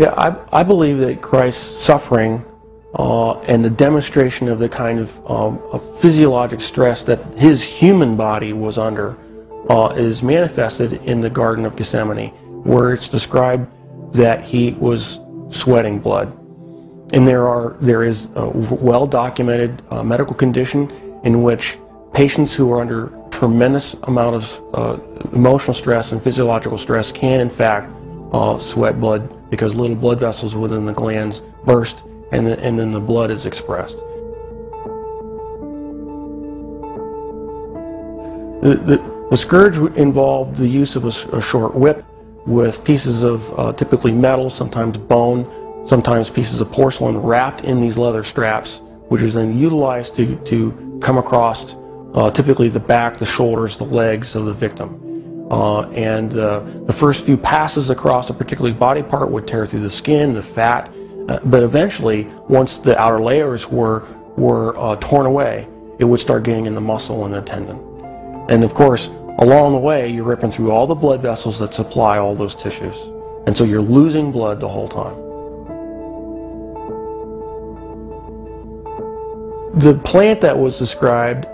Yeah, I believe that Christ's suffering and the demonstration of the kind of physiologic stress that his human body was under is manifested in the Garden of Gethsemane, where it's described that he was sweating blood. And there is a well-documented medical condition in which patients who are under tremendous amount of emotional stress and physiological stress can in fact sweat blood, because little blood vessels within the glands burst and then the blood is expressed. The scourge involved the use of a short whip with pieces of typically metal, sometimes bone, sometimes pieces of porcelain wrapped in these leather straps, which is then utilized to come across typically the back, the shoulders, the legs of the victim. The first few passes across a particular body part would tear through the skin, the fat, but eventually, once the outer layers were torn away, it would start getting in the muscle and the tendon. And of course, along the way, you're ripping through all the blood vessels that supply all those tissues. And so you're losing blood the whole time. The plant that was described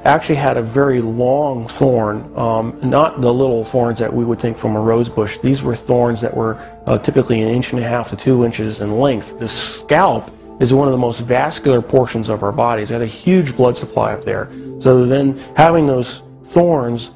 actually had a very long thorn, not the little thorns that we would think from a rose bush. These were thorns that were typically 1.5 to 2 inches in length. The scalp is one of the most vascular portions of our bodies. It had a huge blood supply up there. So then having those thorns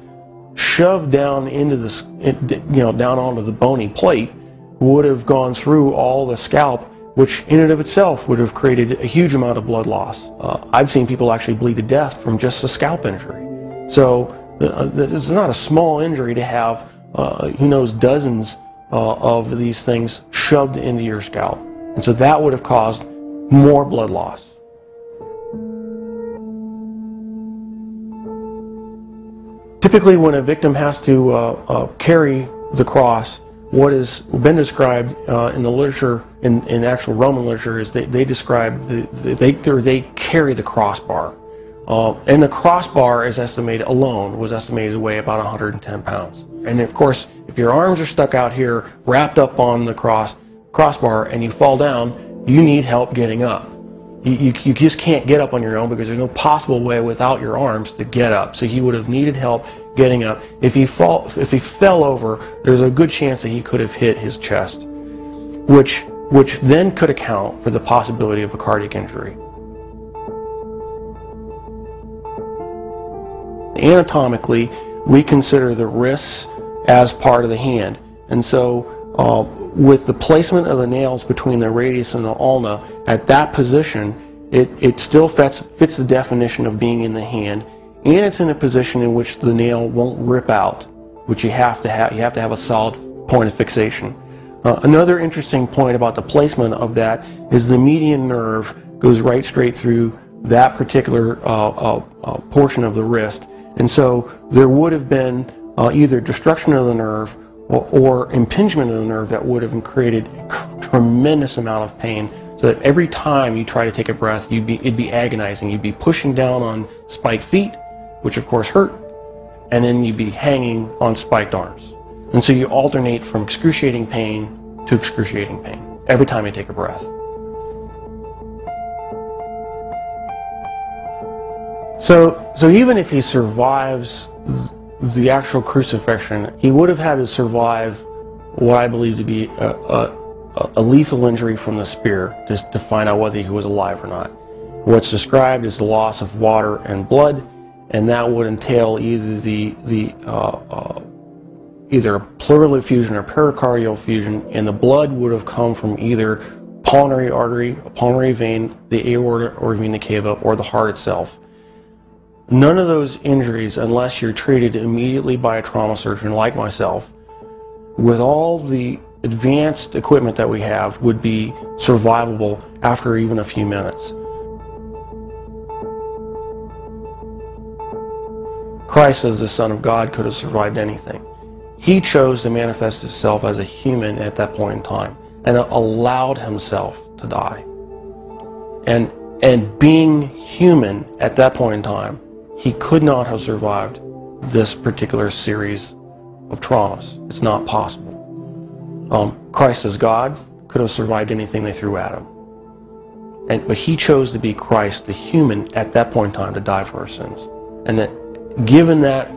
shoved down into the, down onto the bony plate would have gone through all the scalp, which in and of itself would have created a huge amount of blood loss. I've seen people actually bleed to death from just a scalp injury. So it's not a small injury to have, who knows, dozens of these things shoved into your scalp. And so that would have caused more blood loss. Typically when a victim has to carry the cross, what has been described in the literature, in actual Roman literature, is they describe, they carry the crossbar. And the crossbar is estimated, alone, was estimated to weigh about 110 pounds. And of course, if your arms are stuck out here, wrapped up on the crossbar, and you fall down, you need help getting up. You just can't get up on your own, because there's no possible way without your arms to get up. So he would have needed help getting up. If he fell over, there's a good chance that he could have hit his chest, which then could account for the possibility of a cardiac injury. Anatomically, we consider the wrists as part of the hand, and so with the placement of the nails between the radius and the ulna at that position, it still fits the definition of being in the hand, and it's in a position in which the nail won't rip out, which you have to have a solid point of fixation. Another interesting point about the placement of that is the median nerve goes right straight through that particular portion of the wrist, and so there would have been either destruction of the nerve or impingement of the nerve that would have created a tremendous amount of pain, so that every time you try to take a breath, it'd be agonizing. You'd be pushing down on spiked feet, which of course hurt, and then you'd be hanging on spiked arms. And so you alternate from excruciating pain to excruciating pain every time you take a breath. So even if he survives the actual crucifixion, he would have had to survive what I believe to be a lethal injury from the spear, just to find out whether he was alive or not. What's described is the loss of water and blood, and that would entail either either a pleural effusion or pericardial effusion, and the blood would have come from either pulmonary artery, a pulmonary vein, the aorta or vena cava, or the heart itself. None of those injuries, unless you're treated immediately by a trauma surgeon like myself, with all the advanced equipment that we have, would be survivable after even a few minutes. Christ, as the Son of God, could have survived anything. He chose to manifest himself as a human at that point in time, and allowed himself to die. And being human at that point in time, he could not have survived this particular series of traumas. It's not possible. Christ as God could have survived anything they threw at him. But he chose to be Christ, the human, at that point in time to die for our sins. And that given that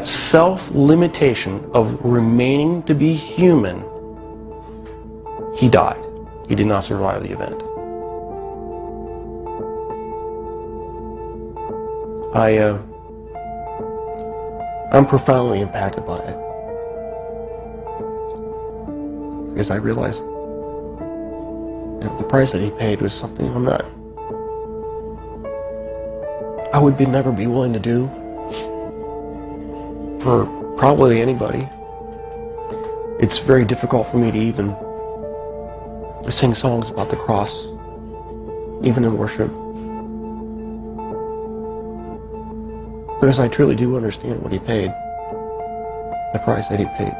self-limitation of remaining to be human, he died. He did not survive the event. I'm profoundly impacted by it. Because I realize the price that he paid was something I would never be willing to do for probably anybody. It's very difficult for me to even sing songs about the cross, even in worship. Because I truly do understand what he paid, the price that he paid.